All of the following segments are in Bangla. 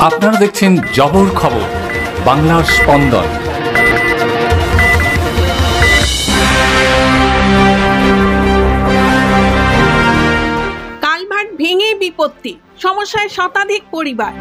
আপনারা দেখছেন জবর খবর, বাংলার স্পন্দন। কালভার্ট ভেঙে বিপত্তি, সমস্যায় শতাধিক পরিবার।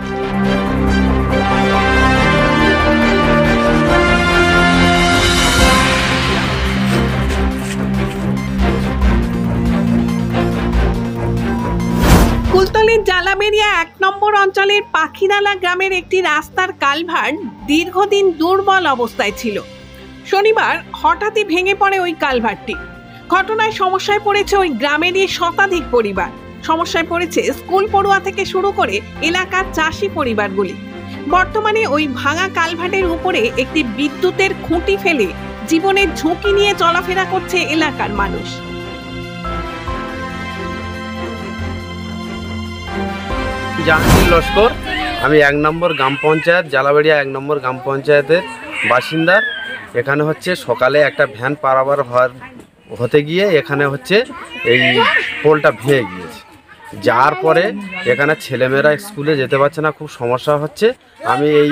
কুলতলির জালাবেরিয়া ১ নম্বর অঞ্চলের পাখিরালা গ্রামের একটি রাস্তার কালভার্ট দীর্ঘদিন দুর্বল অবস্থায় ছিল। শনিবার হঠাৎই ভেঙে পড়ে ওই কালভার্টটি। ঘটনায় সমস্যায় পড়েছে ওই গ্রামেরই শতাধিক পরিবার। সমস্যায় পড়েছে স্কুল পড়ুয়া থেকে শুরু করে এলাকার চাষি পরিবারগুলি। বর্তমানে ওই ভাঙা কালভার্টের উপরে একটি বিদ্যুতের খুঁটি ফেলে জীবনের ঝুঁকি নিয়ে চলাফেরা করছে এলাকার মানুষ। জাহাঙ্গীর লস্কর, আমি ১ নম্বর গ্রাম পঞ্চায়েত জালাবেড়িয়া ১ নম্বর গ্রাম পঞ্চায়েতের বাসিন্দার। এখানে হচ্ছে সকালে একটা ভ্যান পারাবার হতে গিয়ে এখানে হচ্ছে এই পোলটা ভেঙে গিয়েছে। যার পরে এখানে ছেলেমেয়েরা স্কুলে যেতে পারছে না, খুব সমস্যা হচ্ছে। আমি এই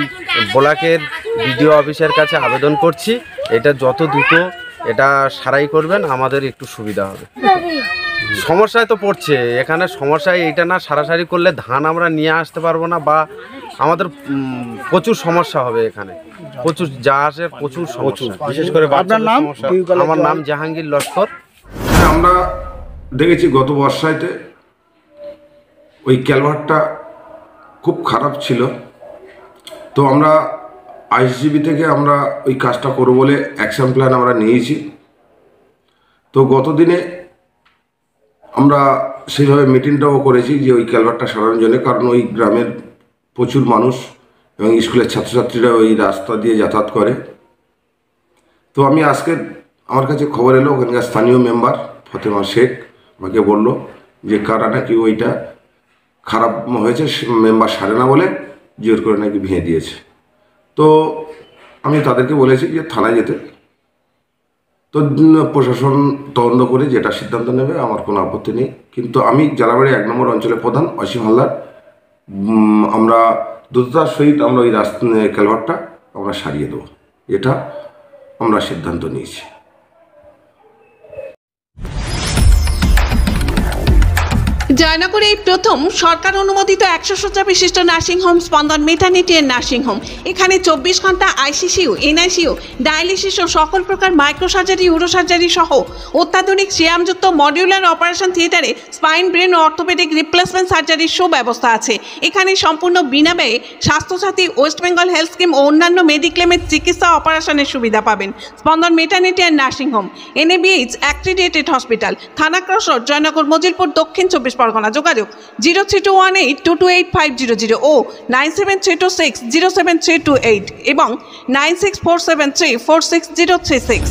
ব্লকের বিডিও অফিসের কাছে আবেদন করছি, এটা যত দ্রুত এটা সারাই করবেন আমাদের একটু সুবিধা হবে। সমস্যায় তো পড়ছে, এখানে সমস্যায় এইটা না সারাসারি করলে ধান আমরা নিয়ে আসতে পারবো না, বা আমাদের প্রচুর সমস্যা হবে। এখানে প্রচুর যা আসে প্রচুর সমস্যা, বিশেষ করে আপনার নাম? আমার নাম জাহাঙ্গীর লস্কর। আমরা দেখেছি গত বর্ষাতে ওই ক্যালভার্টটা খুব খারাপ ছিল, তো আমরা আইসিবি থেকে আমরা ওই কাজটা করবো বলে অ্যাকশন প্ল্যান আমরা নিয়েছি। তো গত দিনে আমরা সেইভাবে মিটিংটাও করেছি যে ওই ক্যালভার্টটা সারানোর জন্য, কারণ ওই গ্রামের প্রচুর মানুষ এবং স্কুলের ছাত্রছাত্রীরা ওই রাস্তা দিয়ে যাতায়াত করে। তো আমি আজকে আমার কাছে খবর এলো, ওখানকার স্থানীয় মেম্বার ফতেমা শেখ আমাকে বলল যে কারা নাকি ওইটা খারাপ হয়েছে, মেম্বার সারে না বলে জোর করে নাকি ভেঙে দিয়েছে। তো আমি তাদেরকে বলেছি যে থানায় যেতে, তো প্রশাসন তদন্ত করে যেটা সিদ্ধান্ত নেবে আমার কোনো আপত্তি নেই। কিন্তু আমি জালাবেড়িয়া ১ নম্বর অঞ্চলের প্রধান অসীম হালদার, আমরা দ্রুততার সহিত আমরা ওই রাস্তা ক্যালভার্টটা আমরা সারিয়ে দেবো, এটা আমরা সিদ্ধান্ত নিয়েছি। জয়নগরে এই প্রথম সরকার অনুমোদিত ১০০ শয্যা বিশিষ্ট নার্সিংহোম স্পন্দন মেটার্নিটি এন্ড নার্সিংহোম। এখানে ২৪ ঘন্টা আইসিসিউ, এনআইসিউ, ডায়ালিসিস ও সকল প্রকার মাইক্রোসার্জারি, ইউরোসার্জারি সহ অত্যাধুনিক সিয়ামযুক্ত মডিউলার অপারেশন থিয়েটারে স্পাইন, ব্রেন ও অর্থোপেডিক রিপ্লেসমেন্ট সার্জারির সুব্যবস্থা আছে। এখানে সম্পূর্ণ বিনা ব্যয়ে Swasthya Sathi, West Bengal health scheme ও অন্যান্য মেডিক্লেমের চিকিৎসা অপারেশনের সুবিধা পাবেন। Spandan maternity and nursing home, NABH accredited hospital, থানা ক্রস রোড, জয়নগর, মজিলপুর, দক্ষিণ ২৪ পরগনা। যোগাযোগ 0321822850 ও 9732607328 এবং 9647346036।